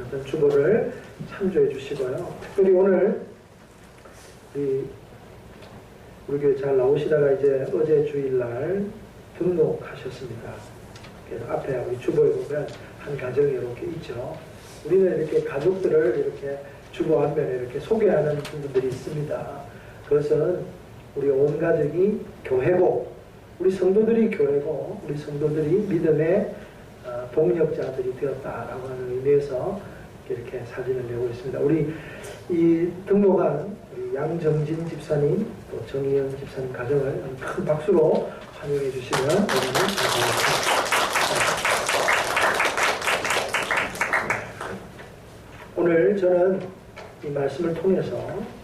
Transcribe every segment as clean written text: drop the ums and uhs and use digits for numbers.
어떤 주보를 참조해 주시고요. 특별히 오늘 우리 교회 잘 나오시다가 이제 어제 주일날 등록하셨습니다. 그래서 앞에 우리 주보에 보면 한 가정이 이렇게 있죠. 우리는 이렇게 가족들을 이렇게 주보 앞면에 이렇게 소개하는 분들이 있습니다. 그것은 우리 온 가족이 교회고, 우리 성도들이 교회고, 우리 성도들이 믿음의 동력자들이 되었다라고 하는 의미에서 이렇게 사진을 내고 있습니다. 우리 이 등록한 우리 양정진 집사님, 또 정희영 집사님 가정을 큰 박수로 환영해 주시면 감사하겠습니다. 오늘 저는 이 말씀을 통해서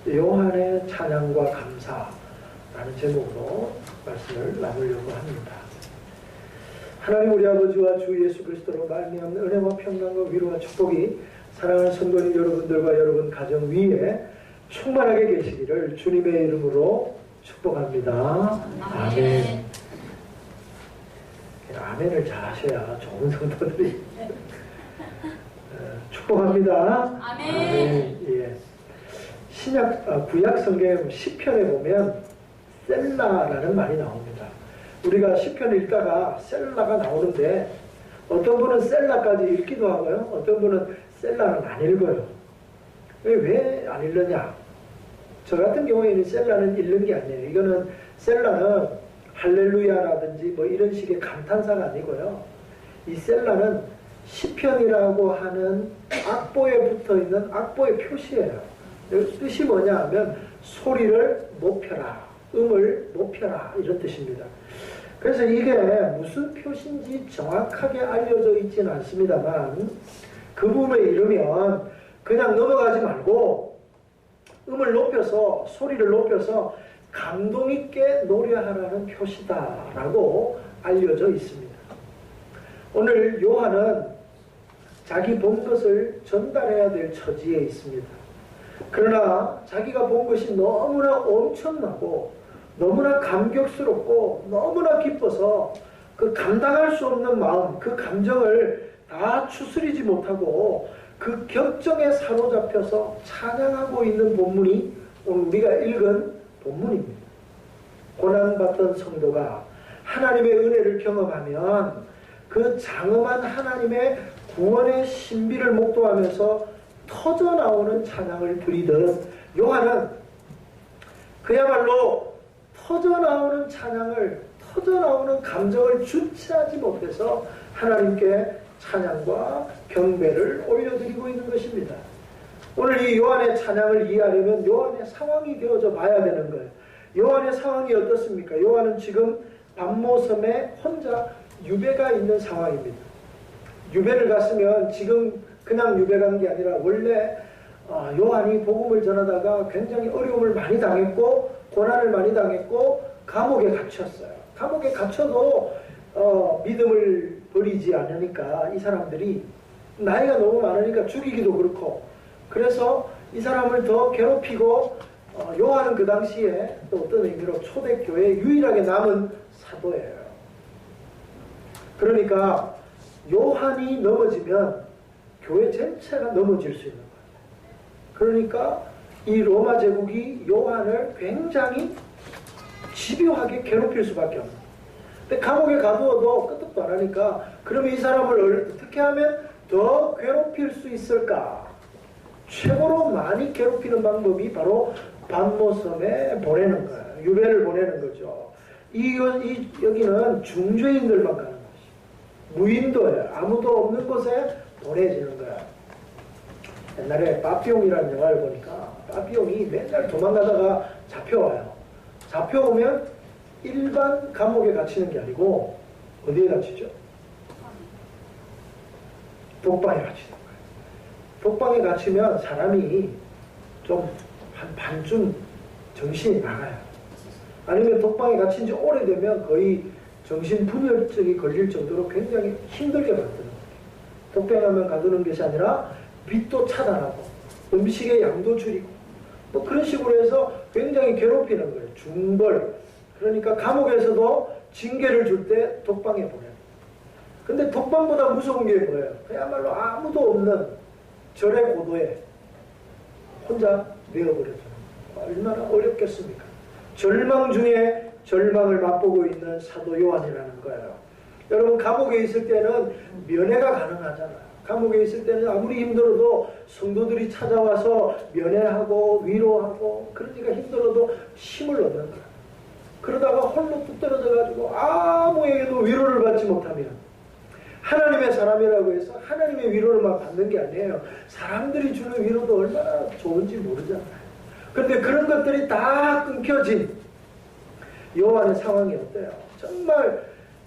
요한의 찬양과 감사라는 제목으로 말씀을 나누려고 합니다. 하나님 우리 아버지와 주 예수 그리스도로 말미암는 은혜와 평강과 위로와 축복이 사랑하는 성도님 여러분들과 여러분 가정 위에 충만하게 계시기를 주님의 이름으로 축복합니다. 아멘. 아멘을 잘 하셔야 좋은 성도들이 축복합니다. 아멘. 아멘. 예. 구약 성경 시편에 보면 셀라라는 말이 나옵니다. 우리가 시편 읽다가 셀라가 나오는데 어떤 분은 셀라까지 읽기도 하고요. 어떤 분은 셀라는 안 읽어요. 왜 안 읽느냐? 저 같은 경우에는 셀라는 읽는 게 아니에요. 이거는 셀라는 할렐루야라든지 뭐 이런 식의 감탄사가 아니고요. 이 셀라는 시편이라고 하는 악보에 붙어있는 악보의 표시예요. 뜻이 뭐냐 하면 소리를 높여라, 음을 높여라 이런 뜻입니다. 그래서 이게 무슨 표시인지 정확하게 알려져 있지는 않습니다만 그 부분에 이르면 그냥 넘어가지 말고 음을 높여서 소리를 높여서 감동 있게 노래하라는 표시다라고 알려져 있습니다. 오늘 요한은 자기 본 것을 전달해야 될 처지에 있습니다. 그러나 자기가 본 것이 너무나 엄청나고 너무나 감격스럽고 너무나 기뻐서 그 감당할 수 없는 마음, 그 감정을 다 추스리지 못하고 그 격정에 사로잡혀서 찬양하고 있는 본문이 오늘 우리가 읽은 본문입니다. 고난받던 성도가 하나님의 은혜를 경험하면 그 장엄한 하나님의 구원의 신비를 목도하면서 터져나오는 찬양을 드리듯 요한은 그야말로 터져나오는 찬양을, 터져나오는 감정을 주체하지 못해서 하나님께 찬양과 경배를 올려드리고 있는 것입니다. 오늘 이 요한의 찬양을 이해하려면 요한의 상황이 되어져 봐야 되는 거예요. 요한의 상황이 어떻습니까? 요한은 지금 반모섬에 혼자 유배가 있는 상황입니다. 유배를 갔으면 지금 그냥 유배 간 게 아니라 원래 요한이 복음을 전하다가 굉장히 어려움을 많이 당했고 고난을 많이 당했고 감옥에 갇혔어요. 감옥에 갇혀도 믿음을 버리지 않으니까 이 사람들이 나이가 너무 많으니까 죽이기도 그렇고 그래서 이 사람을 더 괴롭히고 요한은 그 당시에 또 어떤 의미로 초대교회에 유일하게 남은 사도예요. 그러니까 요한이 넘어지면 교회 전체가 넘어질 수 있는 거예요. 그러니까 이 로마 제국이 요한을 굉장히 집요하게 괴롭힐 수밖에 없는 거예요. 근데 감옥에 가두어도 끄떡도 안 하니까 그러면 이 사람을 어떻게 하면 더 괴롭힐 수 있을까? 최고로 많이 괴롭히는 방법이 바로 반모섬에 보내는 거예요. 유배를 보내는 거죠. 여기는 중죄인들만 가는 것이에요. 무인도예요. 아무도 없는 곳에 보내지는 거야. 옛날에 빠삐용이라는 영화를 보니까 빠삐용이 맨날 도망가다가 잡혀와요. 잡혀오면 일반 감옥에 갇히는 게 아니고 어디에 갇히죠? 독방에 갇히는 거예요. 독방에 갇히면 사람이 좀 한 반쯤 정신이 나가요. 아니면 독방에 갇힌 지 오래되면 거의 정신분열증이 걸릴 정도로 굉장히 힘들게 만드는 거예요. 독방에만 가두는 것이 아니라 빛도 차단하고 음식의 양도 줄이고 뭐 그런 식으로 해서 굉장히 괴롭히는 거예요. 중벌. 그러니까 감옥에서도 징계를 줄 때 독방에 보내요. 근데 독방보다 무서운 게 뭐예요? 그야말로 아무도 없는 절의 고도에 혼자 내어버려주는 거예요. 얼마나 어렵겠습니까? 절망 중에 절망을 맛보고 있는 사도 요한이라는 거예요. 여러분, 감옥에 있을 때는 면회가 가능하잖아요. 감옥에 있을 때는 아무리 힘들어도 성도들이 찾아와서 면회하고 위로하고, 그러니까 힘들어도 힘을 얻는 거예요. 그러다가 홀로 뚝 떨어져가지고 아무에게도 위로를 받지 못하면, 하나님의 사람이라고 해서 하나님의 위로를만 받는 게 아니에요. 사람들이 주는 위로도 얼마나 좋은지 모르잖아요. 그런데 그런 것들이 다 끊겨진 요한의 상황이 어때요? 정말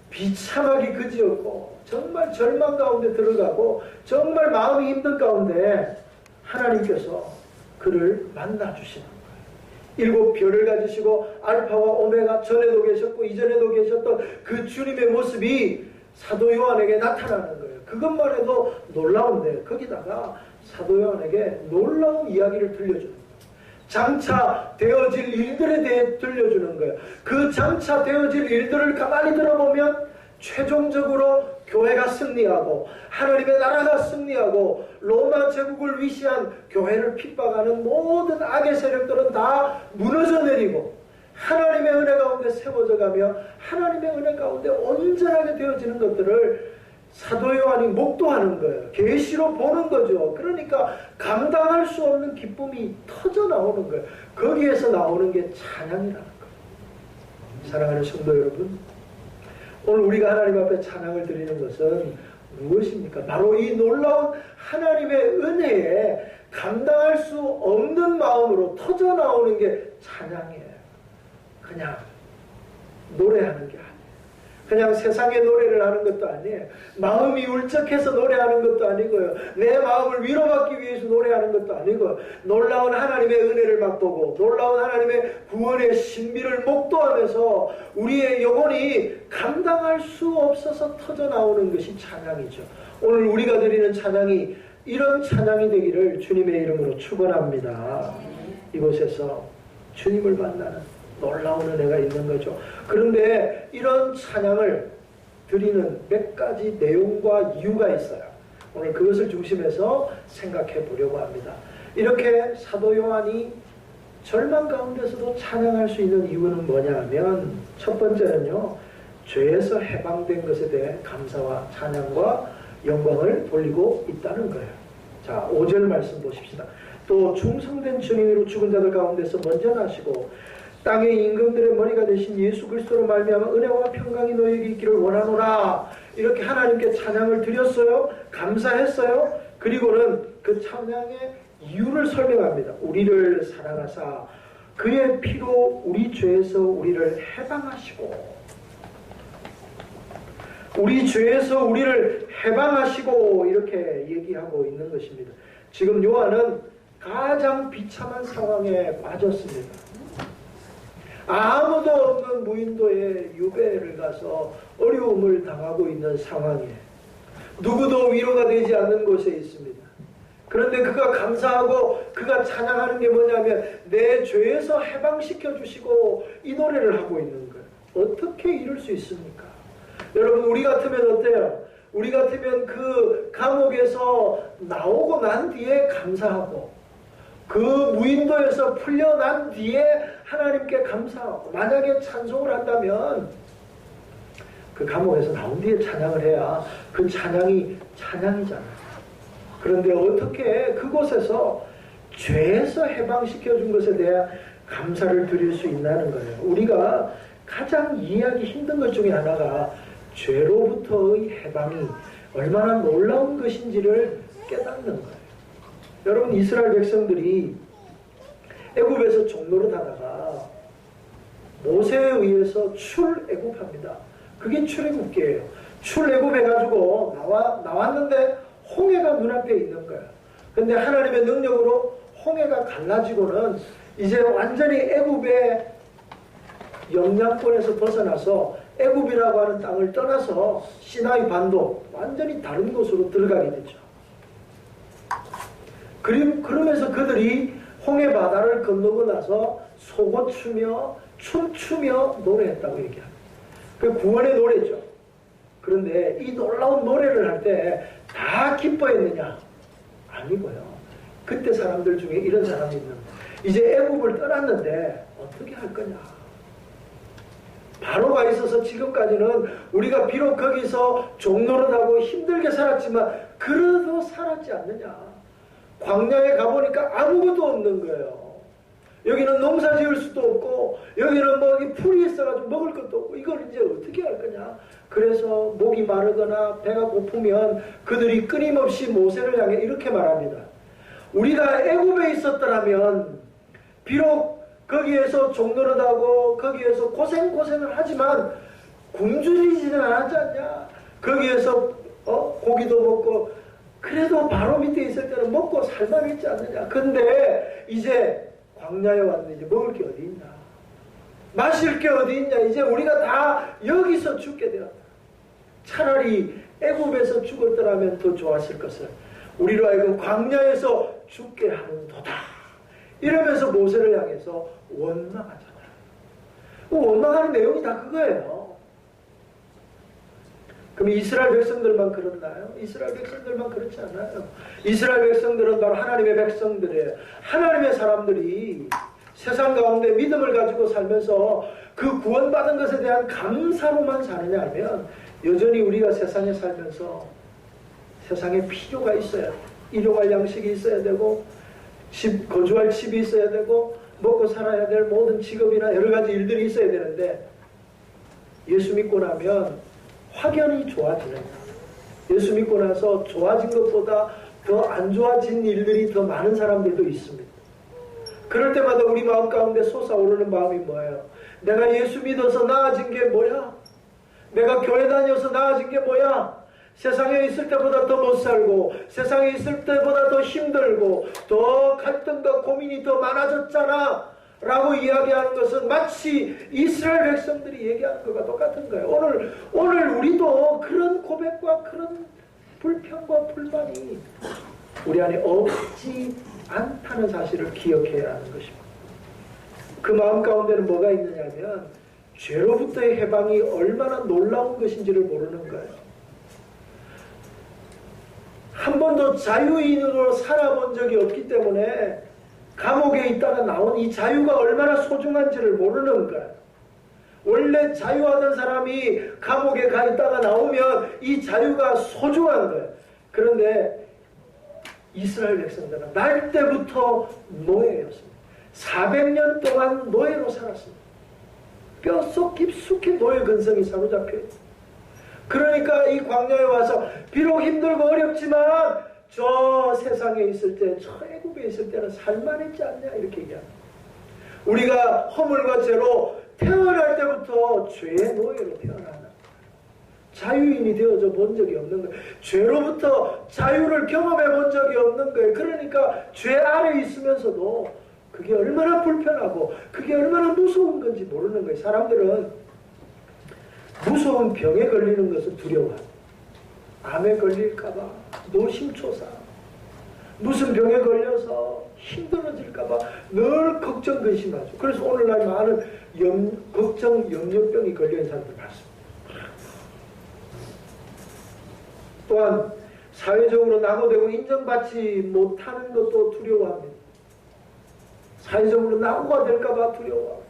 비참하기 그지없고, 정말 절망 가운데 들어가고, 정말 마음이 힘든 가운데 하나님께서 그를 만나주시는 거예요. 7 별을 가지시고 알파와 오메가, 전에도 계셨고 이전에도 계셨던 그 주님의 모습이 사도 요한에게 나타나는 거예요. 그것만 해도 놀라운데, 거기다가 사도 요한에게 놀라운 이야기를 들려주는 거예요. 장차 되어질 일들에 대해 들려주는 거예요. 그 장차 되어질 일들을 가만히 들어보면 최종적으로 교회가 승리하고 하나님의 나라가 승리하고 로마 제국을 위시한 교회를 핍박하는 모든 악의 세력들은 다 무너져 내리고 하나님의 은혜 가운데 세워져 가며 하나님의 은혜 가운데 온전하게 되어지는 것들을 사도 요한이 목도하는 거예요. 계시로 보는 거죠. 그러니까 감당할 수 없는 기쁨이 터져 나오는 거예요. 거기에서 나오는 게 찬양이라는 거예요. 사랑하는 성도 여러분, 오늘 우리가 하나님 앞에 찬양을 드리는 것은 무엇입니까? 바로 이 놀라운 하나님의 은혜에 감당할 수 없는 마음으로 터져 나오는 게 찬양이에요. 그냥 노래하는 게 아니에요. 그냥 세상의 노래를 하는 것도 아니에요. 마음이 울적해서 노래하는 것도 아니고요. 내 마음을 위로받기 위해서 노래하는 것도 아니고요. 놀라운 하나님의 은혜를 맛보고 놀라운 하나님의 구원의 신비를 목도하면서 우리의 영혼이 감당할 수 없어서 터져 나오는 것이 찬양이죠. 오늘 우리가 드리는 찬양이 이런 찬양이 되기를 주님의 이름으로 축원합니다. 이곳에서 주님을 만나는 놀라운 은혜가 있는 거죠. 그런데 이런 찬양을 드리는 몇 가지 내용과 이유가 있어요. 오늘 그것을 중심해서 생각해 보려고 합니다. 이렇게 사도 요한이 절망 가운데서도 찬양할 수 있는 이유는 뭐냐 하면, 첫 번째는요, 죄에서 해방된 것에 대해 감사와 찬양과 영광을 돌리고 있다는 거예요. 자, 5절 말씀 보십시다. 또 충성된 증인으로 죽은 자들 가운데서 먼저 나시고 땅의 임금들의 머리가 되신 예수 그리스도로 말미암아 은혜와 평강이 너에게 있기를 원하노라. 이렇게 하나님께 찬양을 드렸어요. 감사했어요. 그리고는 그 찬양의 이유를 설명합니다. 우리를 사랑하사 그의 피로 우리 죄에서 우리를 해방하시고, 우리 죄에서 우리를 해방하시고, 이렇게 얘기하고 있는 것입니다. 지금 요한은 가장 비참한 상황에 빠졌습니다. 아무도 없는 무인도에 유배를 가서 어려움을 당하고 있는 상황에 누구도 위로가 되지 않는 곳에 있습니다. 그런데 그가 감사하고 그가 찬양하는 게 뭐냐면 내 죄에서 해방시켜 주시고 이 노래를 하고 있는 거예요. 어떻게 이럴 수 있습니까? 여러분, 우리 같으면 어때요? 우리 같으면 그 감옥에서 나오고 난 뒤에 감사하고 그 무인도에서 풀려난 뒤에 하나님께 감사하고, 만약에 찬송을 한다면 그 감옥에서 나온 뒤에 찬양을 해야 그 찬양이 찬양이잖아요. 그런데 어떻게 그곳에서 죄에서 해방시켜준 것에 대한 감사를 드릴 수 있나는 거예요. 우리가 가장 이해하기 힘든 것 중에 하나가 죄로부터의 해방이 얼마나 놀라운 것인지를 깨닫는 거예요. 여러분, 이스라엘 백성들이 애굽에서 종노릇 하다가 모세에 의해서 출애굽합니다. 그게 출애굽기예요. 출애굽해가지고 나왔는데 홍해가 눈앞에 있는 거예요. 근데 하나님의 능력으로 홍해가 갈라지고는 이제 완전히 애굽의 영향권에서 벗어나서 애굽이라고 하는 땅을 떠나서 시나이 반도, 완전히 다른 곳으로 들어가게 되죠. 그러면서 그들이 홍해 바다를 건너고 나서 소고추며 춤추며 노래했다고 얘기합니다. 그 구원의 노래죠. 그런데 이 놀라운 노래를 할 때 다 기뻐했느냐? 아니고요. 그때 사람들 중에 이런 사람이 있는데 이제 애굽을 떠났는데 어떻게 할 거냐. 바로가 있어서 지금까지는 우리가 비록 거기서 종노릇하고 힘들게 살았지만 그래도 살았지 않느냐. 광야에 가보니까 아무것도 없는 거예요. 여기는 농사 지을 수도 없고 여기는 뭐 풀이 있어가지고 먹을 것도 없고 이걸 이제 어떻게 할 거냐. 그래서 목이 마르거나 배가 고프면 그들이 끊임없이 모세를 향해 이렇게 말합니다. 우리가 애굽에 있었더라면 비록 거기에서 종노릇하고 거기에서 고생을 하지만 굶주리지는 않았지 않냐. 거기에서 고기도 먹고 그래도 바로 밑에 있을 때는 먹고 살만했지 않느냐. 근데 이제 광야에 왔는데 이제 먹을 게 어디 있나. 마실 게 어디 있냐. 이제 우리가 다 여기서 죽게 되었다. 차라리 애굽에서 죽었더라면 더 좋았을 것을 우리로 하여금 광야에서 죽게 하는도다. 이러면서 모세를 향해서 원망하잖아요. 원망하는 내용이 다 그거예요. 그럼 이스라엘 백성들만 그렇나요? 이스라엘 백성들만 그렇지 않아요. 이스라엘 백성들은 바로 하나님의 백성들이에요. 하나님의 사람들이 세상 가운데 믿음을 가지고 살면서 그 구원받은 것에 대한 감사로만 사느냐 하면 여전히 우리가 세상에 살면서 세상에 필요가 있어야 돼요. 일용할 양식이 있어야 되고 거주할 집이 있어야 되고 먹고 살아야 될 모든 직업이나 여러 가지 일들이 있어야 되는데 예수 믿고 나면 확연히 좋아지는 거예요. 예수 믿고 나서 좋아진 것보다 더 안 좋아진 일들이 더 많은 사람들도 있습니다. 그럴 때마다 우리 마음 가운데 솟아오르는 마음이 뭐예요? 내가 예수 믿어서 나아진 게 뭐야? 내가 교회 다녀서 나아진 게 뭐야? 세상에 있을 때보다 더 못 살고 세상에 있을 때보다 더 힘들고 더 갈등과 고민이 더 많아졌잖아 라고 이야기하는 것은 마치 이스라엘 백성들이 얘기하는 것과 똑같은 거예요. 오늘 우리도 그런 고백과 그런 불평과 불만이 우리 안에 없지 않다는 사실을 기억해야 하는 것입니다. 그 마음 가운데는 뭐가 있느냐면 죄로부터의 해방이 얼마나 놀라운 것인지를 모르는 거예요. 한 번도 자유인으로 살아본 적이 없기 때문에 감옥에 있다가 나온 이 자유가 얼마나 소중한지를 모르는 거예요. 원래 자유하던 사람이 감옥에 가 있다가 나오면 이 자유가 소중한 거예요. 그런데 이스라엘 백성들은 날 때부터 노예였습니다. 400년 동안 노예로 살았습니다. 뼛속 깊숙이 노예 근성이 사로잡혀 있어요. 그러니까 이 광야에 와서 비록 힘들고 어렵지만 저 세상에 있을 때, 저 애굽에 있을 때는 살만했지 않냐 이렇게 얘기합니다. 우리가 허물과 죄로 태어날 때부터 죄의 노예로 태어나는 자유인이 되어져 본 적이 없는 거예요. 죄로부터 자유를 경험해 본 적이 없는 거예요. 그러니까 죄 아래 있으면서도 그게 얼마나 불편하고 그게 얼마나 무서운 건지 모르는 거예요. 사람들은 무서운 병에 걸리는 것은 두려워합니다. 암에 걸릴까봐, 노심초사, 무슨 병에 걸려서 힘들어질까봐 늘 걱정, 근심하죠. 그래서 오늘날 많은 걱정, 염려병이 걸려있는 사람들 많습니다. 또한 사회적으로 낙오되고 인정받지 못하는 것도 두려워합니다. 사회적으로 낙오가 될까봐 두려워하고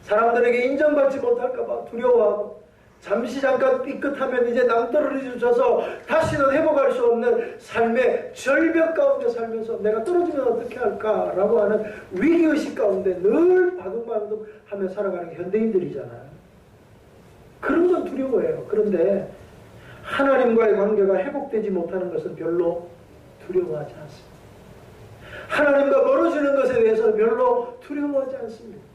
사람들에게 인정받지 못할까봐 두려워하고 잠시 잠깐 삐끗하면 이제 낭떠러지져서 다시는 회복할 수 없는 삶의 절벽 가운데 살면서 내가 떨어지면 어떻게 할까라고 하는 위기의식 가운데 늘 바둥바둥하며 살아가는 현대인들이잖아요. 그런 건 두려워해요. 그런데 하나님과의 관계가 회복되지 못하는 것은 별로 두려워하지 않습니다. 하나님과 멀어지는 것에 대해서는 별로 두려워하지 않습니다.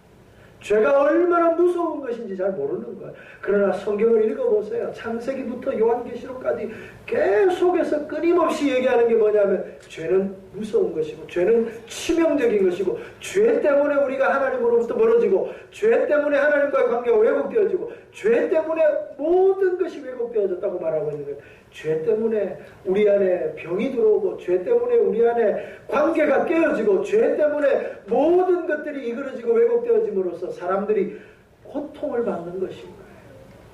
죄가 얼마나 무서운 것인지 잘 모르는 거예요. 그러나 성경을 읽어보세요. 창세기부터 요한계시록까지 계속해서 끊임없이 얘기하는 게 뭐냐면 죄는 무서운 것이고 죄는 치명적인 것이고 죄 때문에 우리가 하나님으로부터 멀어지고 죄 때문에 하나님과의 관계가 왜곡되어지고 죄 때문에 모든 것이 왜곡되어졌다고 말하고 있는 거예요. 죄 때문에 우리 안에 병이 들어오고 죄 때문에 우리 안에 관계가 깨어지고 죄 때문에 모든 것들이 이그러지고 왜곡되어짐으로써 사람들이 고통을 받는 것인 거예요.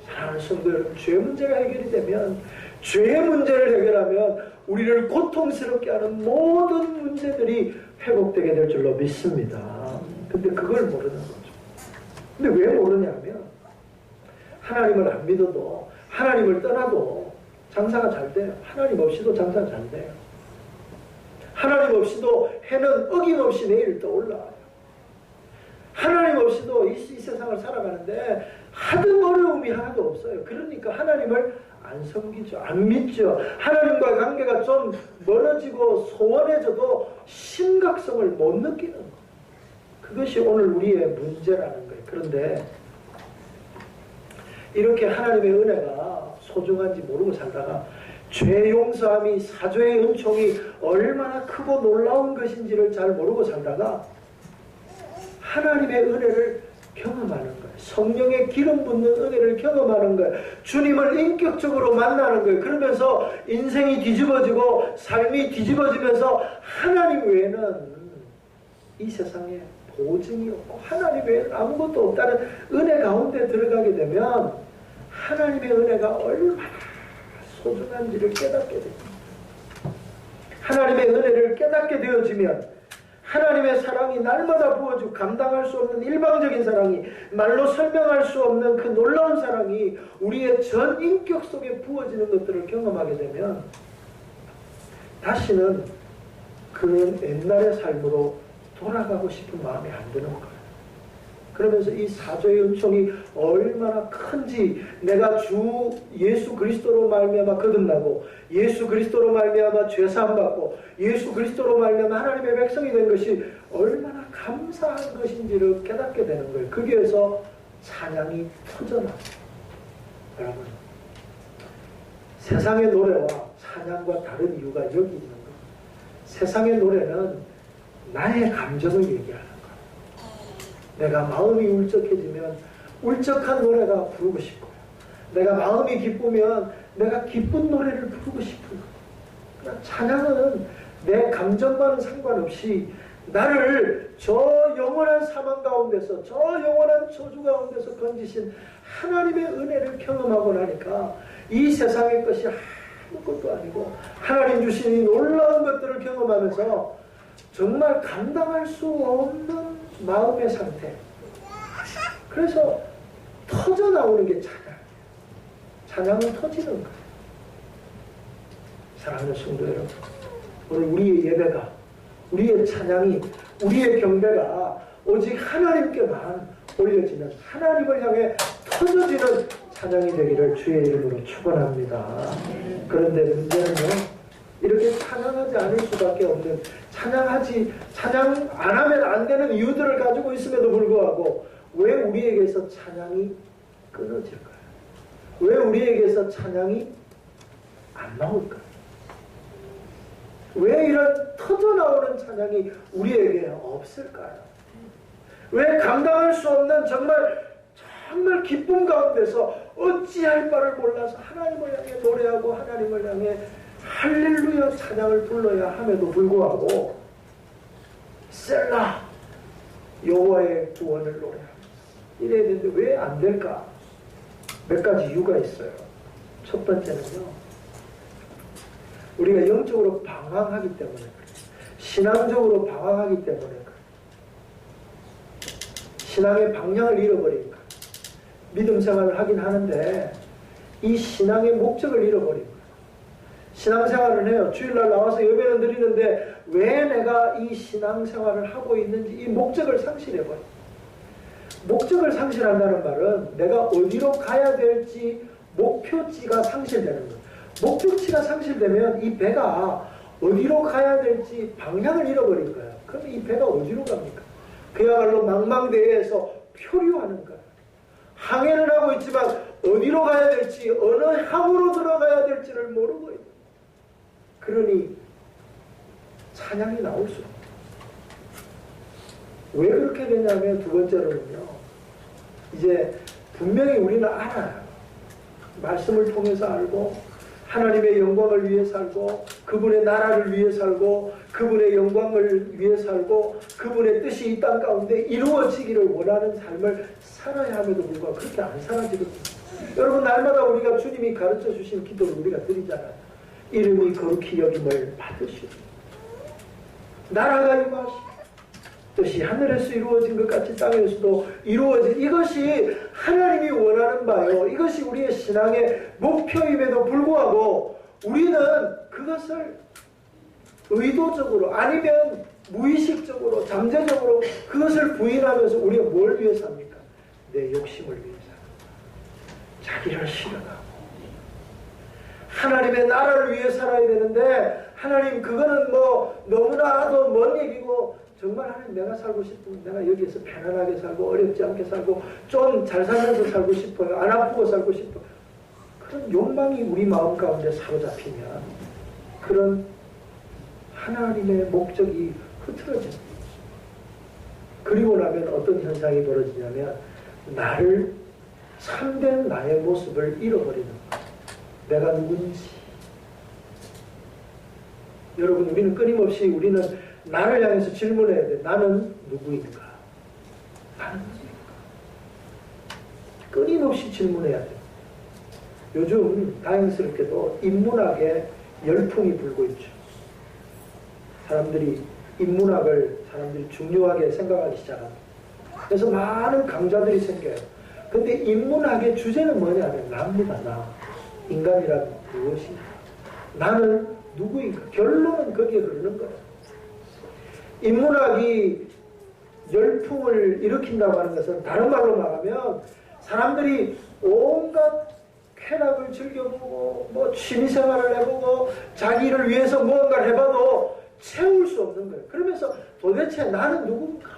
사랑하는 성도 여러분, 죄 문제가 해결이 되면 죄의 문제를 해결하면 우리를 고통스럽게 하는 모든 문제들이 회복되게 될 줄로 믿습니다. 근데 그걸 모르는 거죠. 근데 왜 모르냐면 하나님을 안 믿어도, 하나님을 떠나도 장사가 잘 돼요. 하나님 없이도 장사가 잘 돼요. 하나님 없이도 해는 어김없이 내일 떠올라요. 하나님 없이도 이 세상을 살아가는데 하등 어려움이 하나도 없어요. 그러니까 하나님을 안 섬기죠. 안 믿죠. 하나님과 관계가 좀 멀어지고 소원해져도 심각성을 못 느끼는 거예요. 그것이 오늘 우리의 문제라는 거예요. 그런데 이렇게 하나님의 은혜가 소중한지 모르고 살다가 죄 용서함이, 사죄의 은총이 얼마나 크고 놀라운 것인지를 잘 모르고 살다가 하나님의 은혜를 경험하는 거예요. 성령의 기름 붓는 은혜를 경험하는 거예요. 주님을 인격적으로 만나는 거예요. 그러면서 인생이 뒤집어지고 삶이 뒤집어지면서 하나님 외에는 이 세상에 보증이 없고 하나님 외에는 아무것도 없다는 은혜 가운데 들어가게 되면 하나님의 은혜가 얼마나 소중한지를 깨닫게 됩니다. 하나님의 은혜를 깨닫게 되어지면 하나님의 사랑이 날마다 부어지고 감당할 수 없는 일방적인 사랑이, 말로 설명할 수 없는 그 놀라운 사랑이 우리의 전 인격 속에 부어지는 것들을 경험하게 되면 다시는 그 옛날의 삶으로 돌아가고 싶은 마음이 안 드는 거예요. 그러면서 이 사죄의 은총이 얼마나 큰지, 내가 주 예수 그리스도로 말미암아 거듭나고 예수 그리스도로 말미암아 죄사함 받고 예수 그리스도로 말미암아 하나님의 백성이 된 것이 얼마나 감사한 것인지를 깨닫게 되는 거예요. 거기에서 찬양이 터져나와요. 여러분, 세상의 노래와 찬양과 다른 이유가 여기 있는 거예요. 세상의 노래는 나의 감정을 얘기하는 거예요. 내가 마음이 울적해지면 울적한 노래가 부르고 싶고요. 내가 마음이 기쁘면 내가 기쁜 노래를 부르고 싶은 거예요. 찬양은 내 감정과는 상관없이 나를 저 영원한 사망 가운데서, 저 영원한 저주 가운데서 건지신 하나님의 은혜를 경험하고 나니까 이 세상의 것이 아무것도 아니고 하나님 주신 이 놀라운 것들을 경험하면서 정말 감당할 수 없는 마음의 상태. 그래서 터져나오는 게 찬양이에요. 찬양은 터지는 거예요. 사랑하는 성도 여러분, 오늘 우리의 예배가, 우리의 찬양이, 우리의 경배가 오직 하나님께만 올려지는, 하나님을 향해 터져지는 찬양이 되기를 주의 이름으로 축원합니다. 그런데 문제는요, 이렇게 찬양하지 않을 수밖에 없는, 찬양 안 하면 안 되는 이유들을 가지고 있음에도 불구하고 왜 우리에게서 찬양이 끊어질까요? 왜 우리에게서 찬양이 안 나올까요? 왜 이런 터져나오는 찬양이 우리에게 없을까요? 왜 감당할 수 없는 정말 기쁨 가운데서 어찌할 바를 몰라서 하나님을 향해 노래하고 하나님을 향해 할렐루야 찬양을 불러야 함에도 불구하고 셀라 여호와의 구원을 노래합니다. 이래야 되는데 왜 안 될까? 몇 가지 이유가 있어요. 첫 번째는요, 우리가 영적으로 방황하기 때문에 그래요. 신앙적으로 방황하기 때문에 그래요. 신앙의 방향을 잃어버리니까. 믿음 생활을 하긴 하는데 이 신앙의 목적을 잃어버린 거예요. 신앙생활을 해요. 주일날 나와서 예배는 드리는데 왜 내가 이 신앙생활을 하고 있는지 이 목적을 상실해버려요. 목적을 상실한다는 말은 내가 어디로 가야 될지 목표지가 상실되는 거예요. 목적지가 상실되면 이 배가 어디로 가야 될지 방향을 잃어버린 거예요. 그럼 이 배가 어디로 갑니까? 그야말로 망망대해에서 표류하는 거예요. 항해를 하고 있지만 어디로 가야 될지, 어느 항으로 들어가야 될지를 모르고 있는 거예요. 그러니 찬양이 나올 수 없어요. 왜 그렇게 되냐면 두 번째로는요, 이제 분명히 우리는 알아요. 말씀을 통해서 알고 하나님의 영광을 위해 살고 그분의 나라를 위해 살고 그분의 영광을 위해 살고 그분의 뜻이 이 땅 가운데 이루어지기를 원하는 삶을 살아야 함에도 불구하고 그렇게 안 살아지거든요. 여러분, 날마다 우리가 주님이 가르쳐 주신 기도를 우리가 드리잖아요. 이름이 거룩히 여김을 받으시고 나라가 임하시고 뜻이 하늘에서 이루어진 것 같이 땅에서도 이루어진 이것이 하나님이 원하는 바요. 이것이 우리의 신앙의 목표임에도 불구하고 우리는 그것을 의도적으로 아니면 무의식적으로 잠재적으로 그것을 부인하면서 우리가 뭘 위해서 합니까? 내 욕심을 위해서 자기를 실현하고 하나님의 나라를 위해 살아야 되는데 하나님 그거는 뭐 너무나도 먼 얘기고 정말 하나님 내가 살고 싶으면 내가 여기에서 편안하게 살고 어렵지 않게 살고 좀 잘 살면서 살고 싶어요. 안 아프고 살고 싶어요. 그런 욕망이 우리 마음 가운데 사로잡히면 그런 하나님의 목적이 흐트러집니다. 그리고 나면 어떤 현상이 벌어지냐면 나를 참된 나의 모습을 잃어버리는 거예요. 내가 누군지. 여러분 우리는 끊임없이 우리는 나를 향해서 질문해야 돼. 나는 누구인가? 나는 누구인가? 끊임없이 질문해야 돼. 요즘 다행스럽게도 인문학에 열풍이 불고 있죠. 사람들이 인문학을 중요하게 생각하기 시작합니다. 그래서 많은 강좌들이 생겨요. 근데 인문학의 주제는 뭐냐면 나입니다. 나. 인간이란 무엇인가? 나는 누구인가? 결론은 거기에 흐르는 거예요. 인문학이 열풍을 일으킨다고 하는 것은 다른 말로 말하면 사람들이 온갖 쾌락을 즐겨보고 뭐 취미생활을 해보고 자기를 위해서 무언가를 해봐도 채울 수 없는 거예요. 그러면서 도대체 나는 누군가?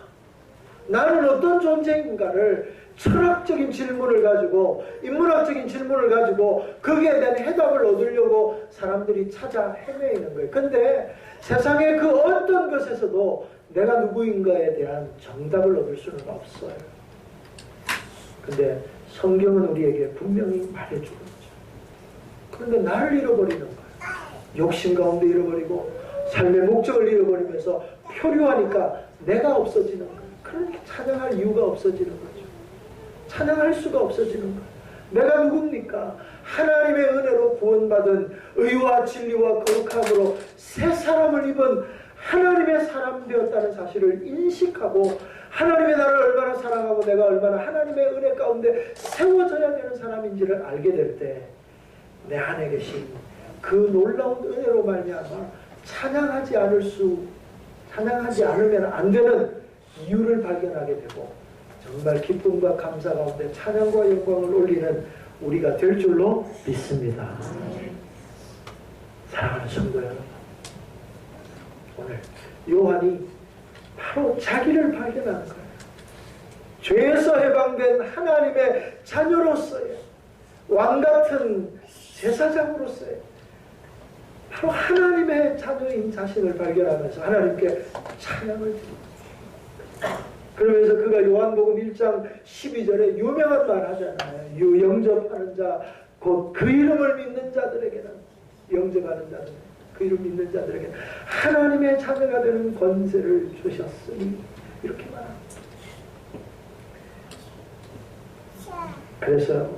나는 어떤 존재인가를 철학적인 질문을 가지고 인문학적인 질문을 가지고 거기에 대한 해답을 얻으려고 사람들이 찾아 헤매이는 거예요. 근데 세상의 그 어떤 것에서도 내가 누구인가에 대한 정답을 얻을 수는 없어요. 근데 성경은 우리에게 분명히 말해주고 있죠. 그런데 나를 잃어버리는 거예요. 욕심 가운데 잃어버리고 삶의 목적을 잃어버리면서 표류하니까 내가 없어지는 거예요. 그렇게 찬양할 이유가 없어지는 거죠. 찬양할 수가 없어지는 거예요. 내가 누굽니까? 하나님의 은혜로 구원받은 의와 진리와 거룩함으로 새 사람을 입은 하나님의 사람 되었다는 사실을 인식하고 하나님의 나를 얼마나 사랑하고 내가 얼마나 하나님의 은혜 가운데 세워져야 되는 사람인지를 알게 될 때 내 안에 계신 그 놀라운 은혜로 말미암아 찬양하지 않으면 안 되는 이유를 발견하게 되고 정말 기쁨과 감사 가운데 찬양과 영광을 올리는 우리가 될 줄로 믿습니다. 사랑하는 성도 여러분, 오늘 요한이 바로 자기를 발견하는 거예요. 죄에서 해방된 하나님의 자녀로서의 왕같은 제사장으로서의 바로 하나님의 자녀인 자신을 발견하면서 하나님께 찬양을 드립니다. 그러면서 그가 요한복음 1장 12절에 유명한 말 하잖아요. 영접하는 자, 곧 그 이름을 믿는 자들에게는, 영접하는 자들, 그 이름 믿는 자들에게는 하나님의 자녀가 되는 권세를 주셨으니, 이렇게 말합니다. 그래서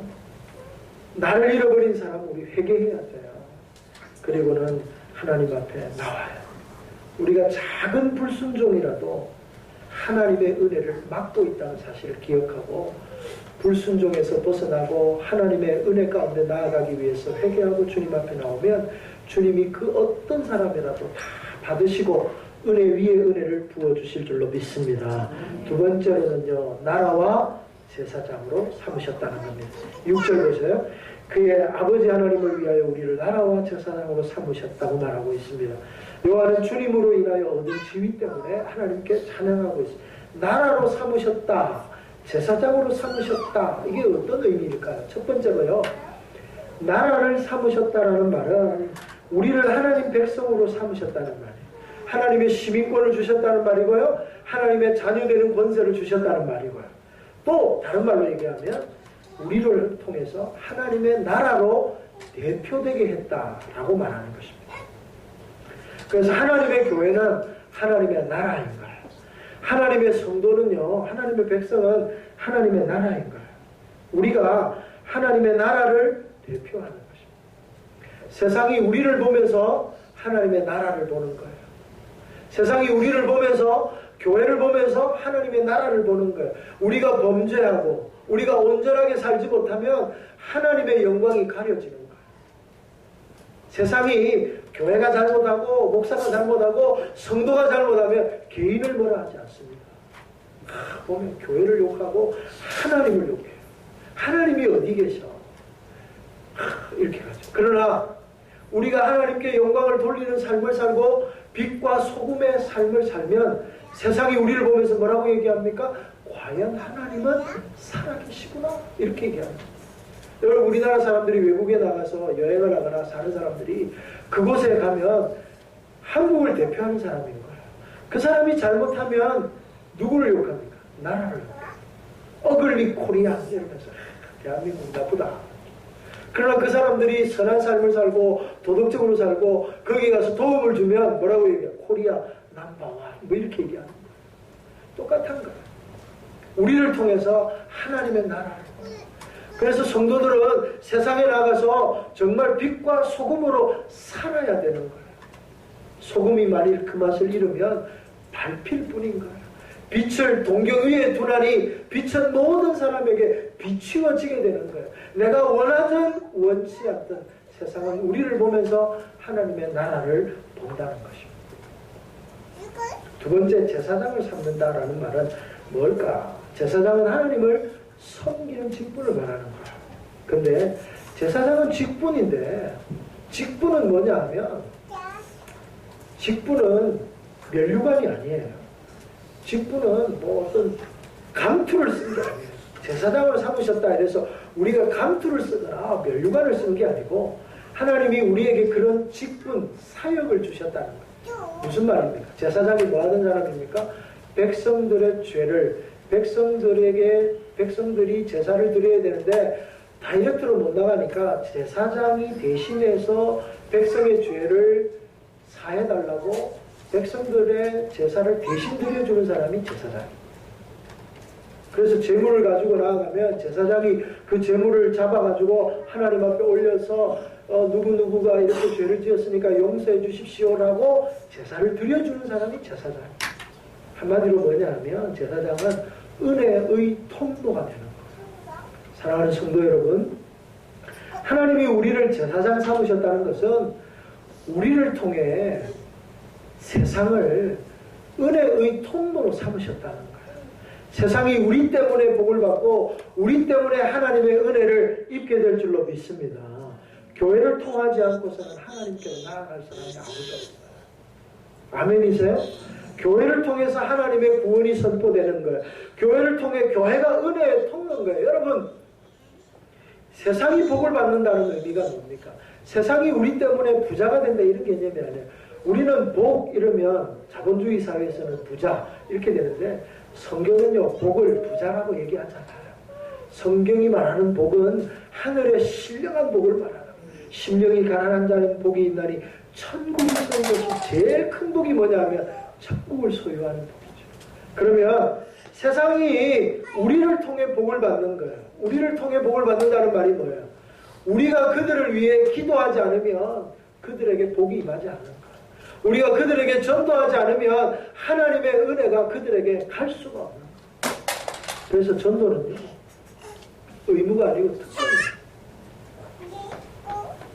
나를 잃어버린 사람 우리 회개해야 돼요. 그리고는 하나님 앞에 나와요. 우리가 작은 불순종이라도 하나님의 은혜를 막고 있다는 사실을 기억하고 불순종에서 벗어나고 하나님의 은혜 가운데 나아가기 위해서 회개하고 주님 앞에 나오면 주님이 그 어떤 사람이라도 다 받으시고 은혜 위에 은혜를 부어주실 줄로 믿습니다. 두 번째로는요, 나라와 제사장으로 삼으셨다는 겁니다. 6절 보세요. 그의 아버지 하나님을 위하여 우리를 나라와 제사장으로 삼으셨다고 말하고 있습니다. 요한은 주님으로 인하여 얻은 지위 때문에 하나님께 찬양하고 있습니다. 나라로 삼으셨다, 제사장으로 삼으셨다. 이게 어떤 의미일까요? 첫 번째로요, 나라를 삼으셨다라는 말은 우리를 하나님 백성으로 삼으셨다는 말이에요. 하나님의 시민권을 주셨다는 말이고요, 하나님의 자녀되는 권세를 주셨다는 말이고요. 또 다른 말로 얘기하면 우리를 통해서 하나님의 나라로 대표되게 했다라고 말하는 것입니다. 그래서 하나님의 교회는 하나님의 나라인 거예요. 하나님의 성도는요, 하나님의 백성은 하나님의 나라인 거예요. 우리가 하나님의 나라를 대표하는 것입니다. 세상이 우리를 보면서 하나님의 나라를 보는 거예요. 세상이 우리를 보면서, 교회를 보면서 하나님의 나라를 보는 거예요. 우리가 범죄하고 우리가 온전하게 살지 못하면 하나님의 영광이 가려지는 거예요. 세상이 교회가 잘못하고 목사가 잘못하고 성도가 잘못하면 개인을 뭐라 하지 않습니다. 보면 교회를 욕하고 하나님을 욕해요. 하나님이 어디 계셔? 이렇게 가죠. 그러나 우리가 하나님께 영광을 돌리는 삶을 살고 빛과 소금의 삶을 살면 세상이 우리를 보면서 뭐라고 얘기합니까? 과연 하나님은 살아계시구나, 이렇게 얘기합니다. 여러분, 우리나라 사람들이 외국에 나가서 여행을 하거나 사는 사람들이 그곳에 가면 한국을 대표하는 사람인 거예요. 그 사람이 잘못하면 누구를 욕합니까? 나라를 욕해요. 어글리 코리아 이러면서 대한민국 나쁘다. 그러나 그 사람들이 선한 삶을 살고 도덕적으로 살고 거기 가서 도움을 주면 뭐라고 얘기해요? 코리아 넘버원, 뭐 이렇게 얘기하는 거예요. 똑같은 거예요. 우리를 통해서 하나님의 나라를. 그래서 성도들은 세상에 나가서 정말 빛과 소금으로 살아야 되는 거예요. 소금이 만일 그 맛을 잃으면 밟힐 뿐인 거예요. 빛을 동경 위에 두나니 빛은 모든 사람에게 비추어지게 되는 거예요. 내가 원하든 원치 않든 세상은 우리를 보면서 하나님의 나라를 본다는 것입니다. 두 번째, 제사장을 삼는다라는 말은 뭘까? 제사장은 하나님을 섬기는 직분을 말하는 거야. 근데 제사장은 직분인데 직분은 뭐냐 하면 직분은 면류관이 아니에요. 직분은 뭐 어떤 감투를 쓰는 게 아니에요. 제사장을 삼으셨다 해서 우리가 감투를 쓰거나 면류관을 쓰는 게 아니고 하나님이 우리에게 그런 직분, 사역을 주셨다는 거예요. 무슨 말입니까? 제사장이 뭐 하는 사람입니까? 백성들의 죄를, 백성들이 제사를 드려야 되는데 다이렉트로 못 나가니까 제사장이 대신해서 백성의 죄를 사해달라고 백성들의 제사를 대신 드려주는 사람이 제사장이에요. 그래서 제물을 가지고 나아가면 제사장이 그 제물을 잡아가지고 하나님 앞에 올려서 누구누구가 이렇게 죄를 지었으니까 용서해 주십시오라고 제사를 드려주는 사람이 제사장이에요. 한마디로 뭐냐 하면 제사장은 은혜의 통로가 되는 거예요. 사랑하는 성도 여러분, 하나님이 우리를 제사장 삼으셨다는 것은 우리를 통해 세상을 은혜의 통로로 삼으셨다는 거예요. 세상이 우리 때문에 복을 받고 우리 때문에 하나님의 은혜를 입게 될 줄로 믿습니다. 교회를 통하지 않고서는 하나님께로 나아갈 사람이 아무도 없어요. 아멘이세요? 교회를 통해서 하나님의 구원이 선포되는 거예요. 교회를 통해 교회가 은혜의 통로인 거예요. 여러분, 세상이 복을 받는다는 의미가 뭡니까? 세상이 우리 때문에 부자가 된다 이런 개념이 아니에요. 우리는 복 이러면 자본주의 사회에서는 부자 이렇게 되는데 성경은요 복을 부자라고 얘기하지 않아요. 성경이 말하는 복은 하늘의 신령한 복을 말하는 심령이 가난한 자는 복이 있나니 천국을 소유한 것이 제일 큰 복이 뭐냐 하면 천국을 소유하는 복이죠. 그러면 세상이 우리를 통해 복을 받는 거예요. 우리를 통해 복을 받는다는 말이 뭐예요? 우리가 그들을 위해 기도하지 않으면 그들에게 복이 임하지 않는 거예요. 우리가 그들에게 전도하지 않으면 하나님의 은혜가 그들에게 갈 수가 없는 거예요. 그래서 전도는요 의무가 아니고 특권이에요.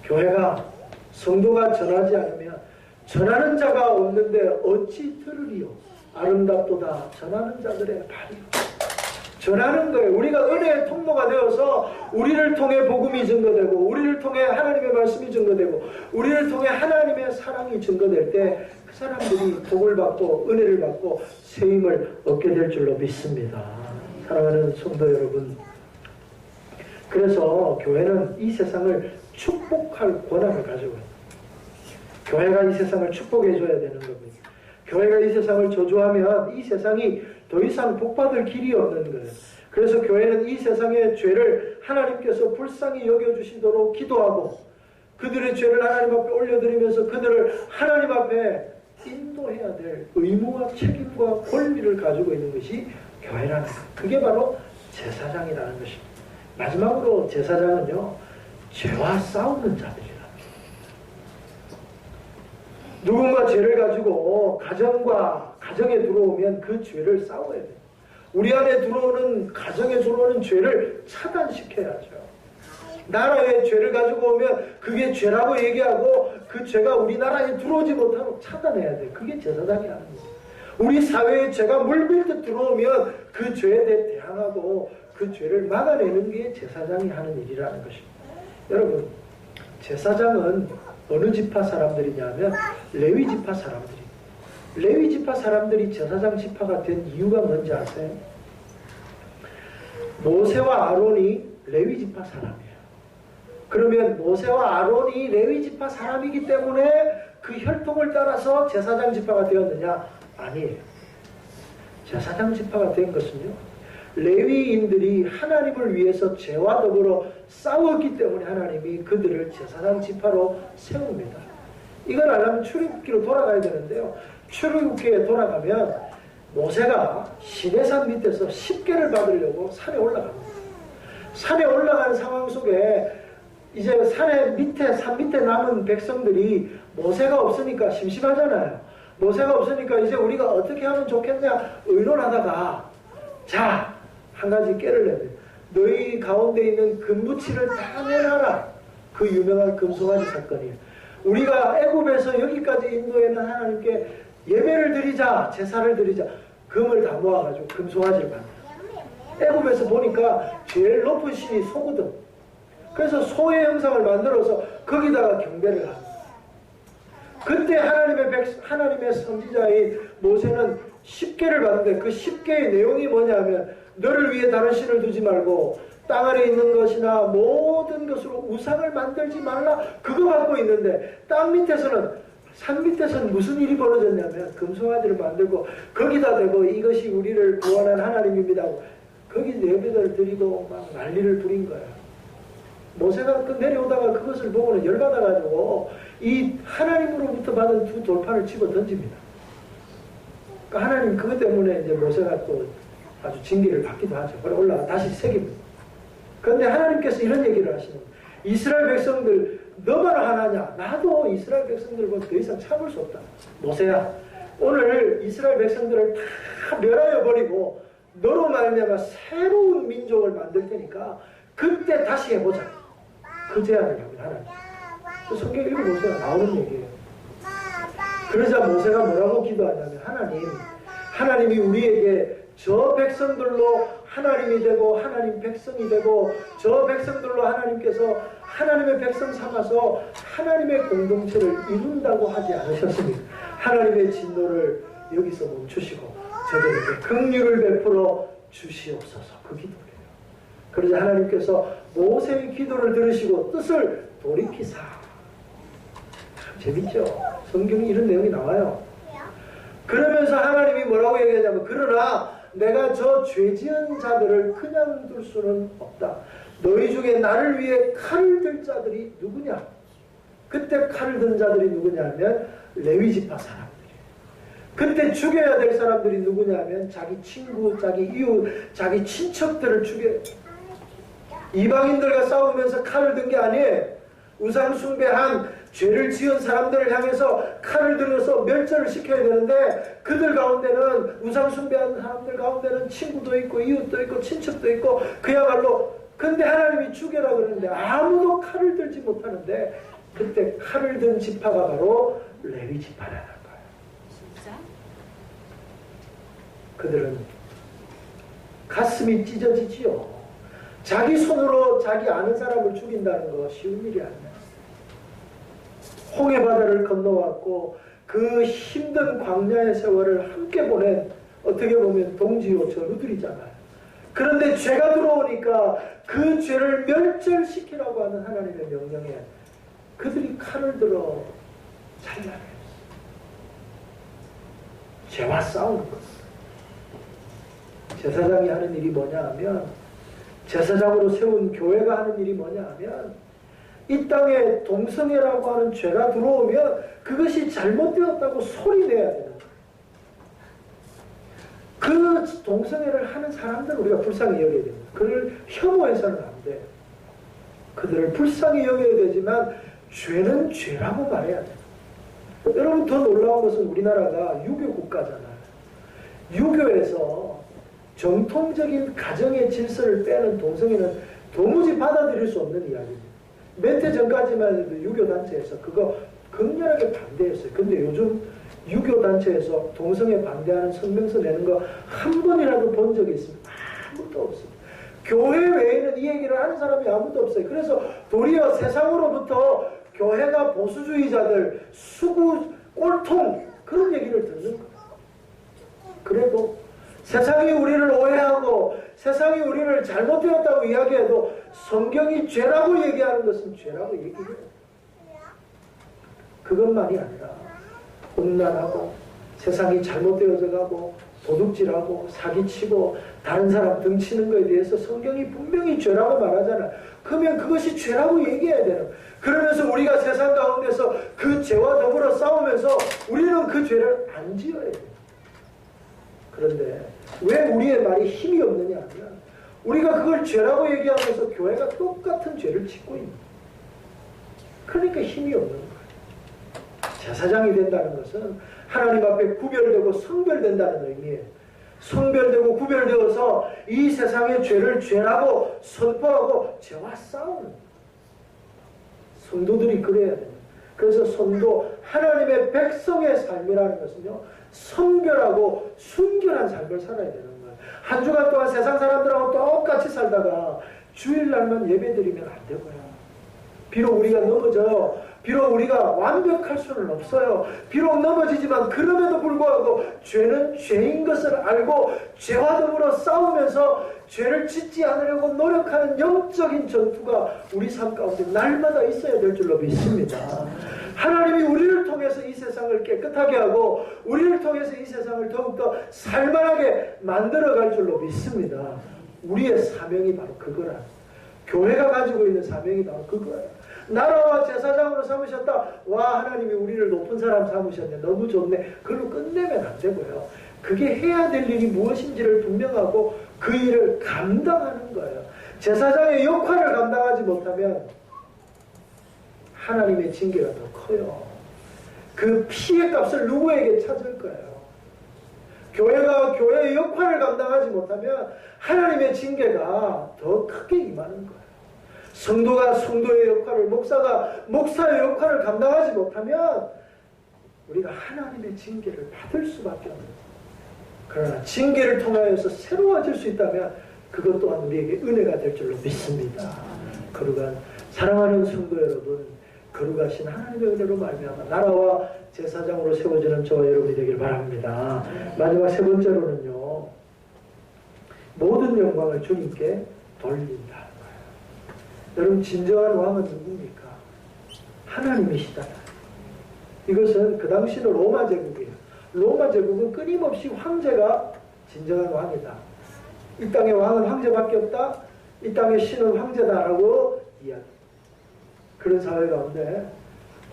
교회가 성도가 전하지 않으면 전하는 자가 없는데 어찌 들으리요? 아름답도다 전하는 자들의 발이요. 전하는 거예요. 우리가 은혜의 통로가 되어서 우리를 통해 복음이 증거되고 우리를 통해 하나님의 말씀이 증거되고 우리를 통해 하나님의 사랑이 증거될 때 그 사람들이 복을 받고 은혜를 받고 세임을 얻게 될 줄로 믿습니다. 사랑하는 성도 여러분, 그래서 교회는 이 세상을 축복할 권한을 가지고 있습니다. 교회가 이 세상을 축복해 줘야 되는 겁니다. 교회가 이 세상을 저주하면 이 세상이 더 이상 복받을 길이 없는 거예요. 그래서 교회는 이 세상의 죄를 하나님께서 불쌍히 여겨주시도록 기도하고 그들의 죄를 하나님 앞에 올려드리면서 그들을 하나님 앞에 인도해야 될 의무와 책임과 권리를 가지고 있는 것이 교회라는 거예요. 그게 바로 제사장이라는 것입니다. 마지막으로 제사장은요 죄와 싸우는 자들이라. 누군가 죄를 가지고 가정에 들어오면 그 죄를 싸워야 돼요. 우리 안에 들어오는, 가정에 들어오는 죄를 차단시켜야죠. 나라에 죄를 가지고 오면 그게 죄라고 얘기하고 그 죄가 우리나라에 들어오지 못하도록 차단해야 돼요. 그게 제사장이 하는 거예요. 우리 사회에 죄가 물밀듯 들어오면 그 죄에 대해 대항하고 그 죄를 막아내는 게 제사장이 하는 일이라는 것입니다. 여러분, 제사장은 어느 지파 사람들이냐면 레위 지파 사람들이. 레위 지파 사람들이 제사장 지파가 된 이유가 뭔지 아세요? 모세와 아론이 레위 지파 사람이에요. 그러면 모세와 아론이 레위 지파 사람이기 때문에 그 혈통을 따라서 제사장 지파가 되었느냐? 아니에요. 제사장 지파가 된 것은요, 레위인들이 하나님을 위해서 죄와 더불어 싸웠기 때문에 하나님이 그들을 제사장 지파로 세웁니다. 이걸 알려면 출애굽기로 돌아가야 되는데요. 출애굽기에 돌아가면 모세가 시내산 밑에서 십계를 받으려고 산에 올라갑니다. 산에 올라가는 상황 속에 이제 산 밑에 남은 백성들이 모세가 없으니까 심심하잖아요. 모세가 없으니까 이제 우리가 어떻게 하면 좋겠냐 의논하다가, 자, 한 가지 깨를 내요. 너희 가운데 있는 금붙이를 다 내놔라. 그 유명한 금송아지 사건이에요. 우리가 애굽에서 여기까지 인도에는 하나님께 예배를 드리자, 제사를 드리자. 금을 다 모아가지고 금송아지를 만들어요. 애굽에서 보니까 제일 높은 신이 소거든. 그래서 소의 형상을 만들어서 거기다가 경배를 합니다. 그때 하나님의 선지자인 모세는 십계를 받는데 그 십계의 내용이 뭐냐면 너를 위해 다른 신을 두지 말고 땅 아래 있는 것이나 모든 것으로 우상을 만들지 말라. 그거 갖고 있는데 산 밑에서는 무슨 일이 벌어졌냐면 금송아지를 만들고 거기다 대고 이것이 우리를 구원한 하나님입니다 하고 거기 예배를 드리고 막 난리를 부린 거야. 모세가 내려오다가 그것을 보고는 열받아가지고 이 하나님으로부터 받은 두 돌판을 집어 던집니다. 그러니까 하나님 그것 때문에 이제 모세가 또 아주 징계를 받기도 하죠. 그래 올라가 다시 새깁니다. 그런데 하나님께서 이런 얘기를 하시는 거예요. 이스라엘 백성들 너만 하나냐? 나도 이스라엘 백성들을 보면 더 이상 참을 수 없다. 모세야, 오늘 이스라엘 백성들을 다 멸하여 버리고 너로 말미암아 새로운 민족을 만들 테니까 그때 다시 해보자. 그 제안을 합니다. 하나님. 그 성경 읽어보세요. 나오는 얘기예요. 그러자 모세가 뭐라고 기도하냐면 하나님이 우리에게 저 백성들로 하나님이 되고 하나님 백성이 되고 저 백성들로 하나님께서 하나님의 백성 삼아서 하나님의 공동체를 이룬다고 하지 않으셨습니까? 하나님의 진노를 여기서 멈추시고 저들에게 긍휼을 베풀어 주시옵소서. 그 기도예요. 그러자 하나님께서 모세의 기도를 들으시고 뜻을 돌이키사. 참 재밌죠? 성경에 이런 내용이 나와요. 그러면서 하나님이 뭐라고 얘기하냐면 그러나 내가 저 죄지은 자들을 그냥 둘 수는 없다. 너희 중에 나를 위해 칼을 들 자들이 누구냐? 그때 칼을 든 자들이 누구냐면 레위 지파 사람들이에요. 그때 죽여야 될 사람들이 누구냐면 자기 친구, 자기 이웃, 자기 친척들을 죽여요. 이방인들과 싸우면서 칼을 든 게 아니에요. 우상 숭배한 죄를 지은 사람들을 향해서 칼을 들여서 멸절을 시켜야 되는데 그들 가운데는 우상 숭배한 사람들 가운데는 친구도 있고 이웃도 있고 친척도 있고 그야말로 근데 하나님이 죽여라 그러는데 아무도 칼을 들지 못하는데 그때 칼을 든 지파가 바로 레위 지파라는 거예요. 진짜? 그들은 가슴이 찢어지지요. 자기 손으로 자기 아는 사람을 죽인다는 거 쉬운 일이 아니야. 홍해 바다를 건너왔고 그 힘든 광야의 세월을 함께 보낸 어떻게 보면 동지요 전우들이잖아요. 그런데 죄가 들어오니까 그 죄를 멸절시키라고 하는 하나님의 명령에 그들이 칼을 들어 잘라내요. 죄와 싸우는 것. 제사장이 하는 일이 뭐냐 하면 제사장으로 세운 교회가 하는 일이 뭐냐 하면 이 땅에 동성애라고 하는 죄가 들어오면 그것이 잘못되었다고 소리내야 되는 거예요. 그 동성애를 하는 사람들을 우리가 불쌍히 여겨야 됩니다. 그를 혐오해서는 안 돼요. 그들을 불쌍히 여겨야 되지만 죄는 죄라고 말해야 돼요. 여러분, 더 놀라운 것은 우리나라가 유교 국가잖아요. 유교에서 정통적인 가정의 질서를 빼는 동성애는 도무지 받아들일 수 없는 이야기입니다. 몇 해 전까지만 해도 유교단체에서 그거 극렬하게 반대했어요. 근데 요즘 유교단체에서 동성애 반대하는 성명서 내는 거 한 번이라도 본 적이 있습니다. 아무도 없습니다. 교회 외에는 이 얘기를 하는 사람이 아무도 없어요. 그래서 도리어 세상으로부터 교회가 보수주의자들, 수구, 꼴통 그런 얘기를 듣는 거예요. 그래도 세상이 우리를 오해하고 세상이 우리를 잘못되었다고 이야기해도 성경이 죄라고 얘기하는 것은 죄라고 얘기해요. 그것만이 아니라 음란하고 세상이 잘못되어져 가고 도둑질하고 사기치고 다른 사람 등치는 것에 대해서 성경이 분명히 죄라고 말하잖아요. 그러면 그것이 죄라고 얘기해야 되는. 그러면서 우리가 세상 가운데서 그 죄와 더불어 싸우면서 우리는 그 죄를 안 지어야 돼요. 그런데 왜 우리의 말이 힘이 없느냐 하면 우리가 그걸 죄라고 얘기하면서 교회가 똑같은 죄를 짓고 있는 거예요. 그러니까 힘이 없는 거예요. 제사장이 된다는 것은 하나님 앞에 구별되고 성별된다는 의미예요. 성별되고 구별되어서 이 세상의 죄를 죄라고 선포하고 죄와 싸우는 거예요. 성도들이 그래야 돼요. 그래서 성도 하나님의 백성의 삶이라는 것은요, 성결하고 순결한 삶을 살아야 되는 거예요. 한 주간 동안 세상 사람들하고 똑같이 살다가 주일날만 예배드리면 안 되고요. 비록 우리가 넘어져, 비록 우리가 완벽할 수는 없어요. 비록 넘어지지만 그럼에도 불구하고 죄는 죄인 것을 알고 죄와 더불어 싸우면서 죄를 짓지 않으려고 노력하는 영적인 전투가 우리 삶 가운데 날마다 있어야 될 줄로 믿습니다. 하나님이 우리를 통해서 이 세상을 깨끗하게 하고 우리를 통해서 이 세상을 더욱더 살만하게 만들어갈 줄로 믿습니다. 우리의 사명이 바로 그거라. 교회가 가지고 있는 사명이 바로 그거예요. 나라와 제사장으로 삼으셨다. 와, 하나님이 우리를 높은 사람 삼으셨네. 너무 좋네. 그걸로 끝내면 안 되고요. 그게 해야 될 일이 무엇인지를 분명하고 그 일을 감당하는 거예요. 제사장의 역할을 감당하지 못하면 하나님의 징계가 더 커요. 그 피의 값을 누구에게 찾을 거예요. 교회가 교회의 역할을 감당하지 못하면 하나님의 징계가 더 크게 임하는 거예요. 성도가 성도의 역할을, 목사가 목사의 역할을 감당하지 못하면 우리가 하나님의 징계를 받을 수밖에 없는 거예요. 그러나 징계를 통하여서 새로워질 수 있다면 그것 또한 우리에게 은혜가 될 줄로 믿습니다. 거룩한 사랑하는 성도 여러분, 거룩하신 하나님의 은혜로 말미암아 나라와 제사장으로 세워지는 저와 여러분이 되길 바랍니다. 마지막 세 번째로는요, 모든 영광을 주님께 돌린다. 여러분, 진정한 왕은 누굽니까? 하나님이시다. 이것은 그 당시는 로마 제국이에요. 로마 제국은 끊임없이 황제가 진정한 왕이다. 이 땅의 왕은 황제밖에 없다. 이 땅의 신은 황제다라고 이야기. 그런 사회 가운데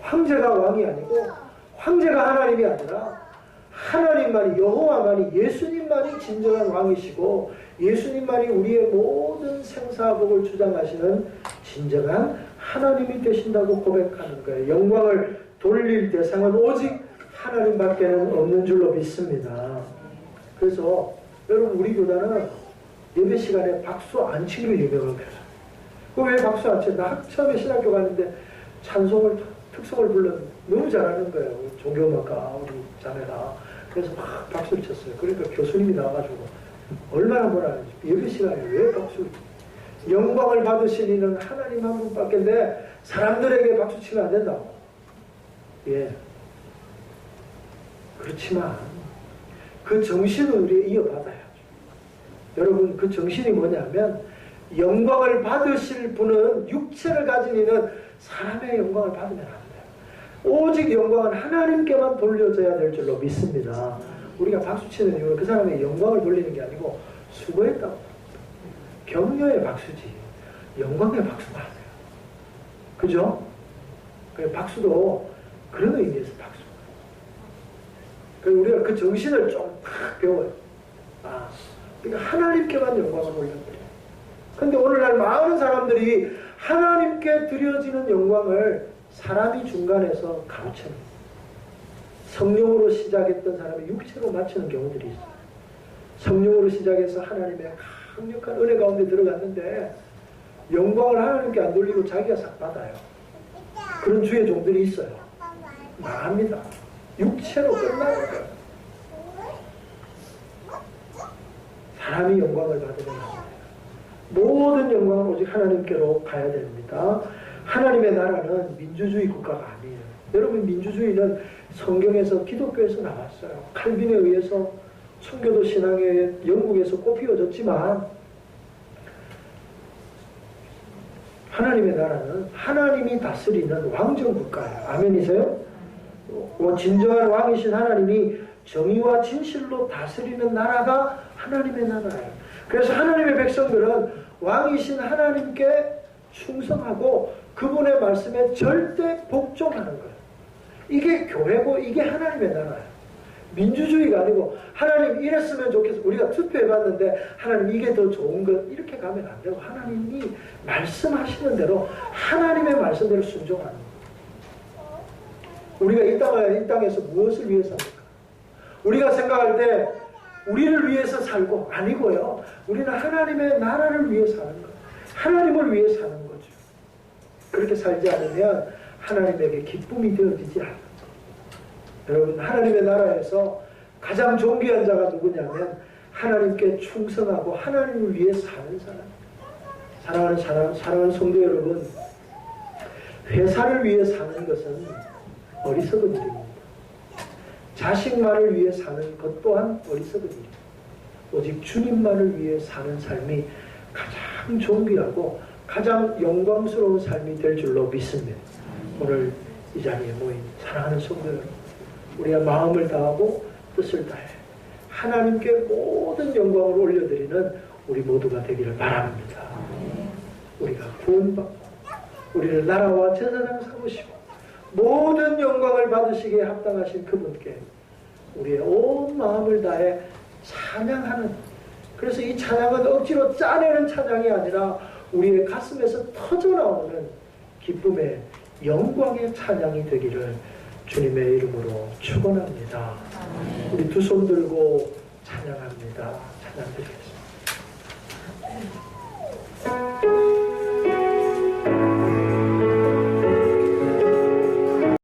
황제가 왕이 아니고 황제가 하나님이 아니라 하나님만이, 여호와만이, 예수님만이 진정한 왕이시고 예수님만이 우리의 모든 생사복을 주장하시는 진정한 하나님이 되신다고 고백하는 거예요. 영광을 돌릴 대상은 오직 하나님밖에는 없는 줄로 믿습니다. 그래서 여러분, 우리 교단은 예배 시간에 박수 안 치기로 유명합니다. 왜 박수 안 쳐? 나 처음에 신학교 갔는데 찬송을, 특성을 불렀는데 너무 잘하는 거예요. 종교음악가 우리 자매가. 그래서 막 박수를 쳤어요. 그러니까 교수님이 나와가지고 얼마나 뭐라 하는지, 예배 시간에 왜 박수, 영광을 받으실 이는 하나님 한 분밖에 사람들에게 박수 치면 안 된다고. 예. 그렇지만 그 정신을 우리에 이어받아야죠. 여러분, 그 정신이 뭐냐면 영광을 받으실 분은 육체를 가진 이는 사람의 영광을 받으면 안 돼요. 오직 영광은 하나님께만 돌려져야 될 줄로 믿습니다. 우리가 박수치는 이유는 그 사람의 영광을 돌리는 게 아니고 수고했다고. 격려의 박수지 영광의 박수가 아니에요. 그죠? 박수도 그런 의미에서 박수. 그래서 우리가 그 정신을 좀 배워요. 아, 그러니까 하나님께만 영광을 올려드려요. 근데 오늘날 많은 사람들이 하나님께 드려지는 영광을 사람이 중간에서 가로채는 거예요. 성령으로 시작했던 사람이 육체로 마치는 경우들이 있어요. 성령으로 시작해서 하나님의 강력한 은혜 가운데 들어갔는데 영광을 하나님께 안 돌리고 자기가 싹 받아요. 그런 주의 종들이 있어요. 망합니다. 육체로 끝나는 거예요. 사람이 영광을 받으면 안 돼요. 모든 영광은 오직 하나님께로 가야 됩니다. 하나님의 나라는 민주주의 국가가 아니에요. 여러분, 민주주의는 성경에서, 기독교에서 나왔어요. 칼빈에 의해서 청교도 신앙에 영국에서 꽃피워졌지만 하나님의 나라는 하나님이 다스리는 왕정 국가예요. 아멘이세요? 진정한 왕이신 하나님이 정의와 진실로 다스리는 나라가 하나님의 나라예요. 그래서 하나님의 백성들은 왕이신 하나님께 충성하고 그분의 말씀에 절대 복종하는 거예요. 이게 교회고 이게 하나님의 나라예요. 민주주의가 아니고 하나님 이랬으면 좋겠어. 우리가 투표해봤는데 하나님 이게 더 좋은 것 이렇게 가면 안 되고 하나님이 말씀하시는 대로 하나님의 말씀대로 순종하는 거예요. 우리가 이 땅에서 무엇을 위해서 합니까? 우리가 생각할 때 우리를 위해서 살고 아니고요. 우리는 하나님의 나라를 위해 사는 거예요. 하나님을 위해 사는 거죠. 그렇게 살지 않으면 하나님에게 기쁨이 되어지지 않아요. 여러분, 하나님의 나라에서 가장 존귀한 자가 누구냐면 하나님께 충성하고 하나님을 위해 사는 사람. 사랑하는 성도 여러분, 회사를 위해 사는 것은 어리석은 일입니다. 자식만을 위해 사는 것 또한 어리석은 일입니다. 오직 주님만을 위해 사는 삶이 가장 존귀하고 가장 영광스러운 삶이 될 줄로 믿습니다. 오늘 이 자리에 모인 사랑하는 성도 여러분, 우리가 마음을 다하고 뜻을 다해 하나님께 모든 영광을 올려드리는 우리 모두가 되기를 바랍니다. 우리가 구원받고 우리를 나라와 제사장 삼으시고 모든 영광을 받으시기에 합당하신 그분께 우리의 온 마음을 다해 찬양하는, 그래서 이 찬양은 억지로 짜내는 찬양이 아니라 우리의 가슴에서 터져나오는 기쁨의 영광의 찬양이 되기를 주님의 이름으로 축원합니다. 우리 두 손 들고 찬양합니다. 찬양 드리겠습니다.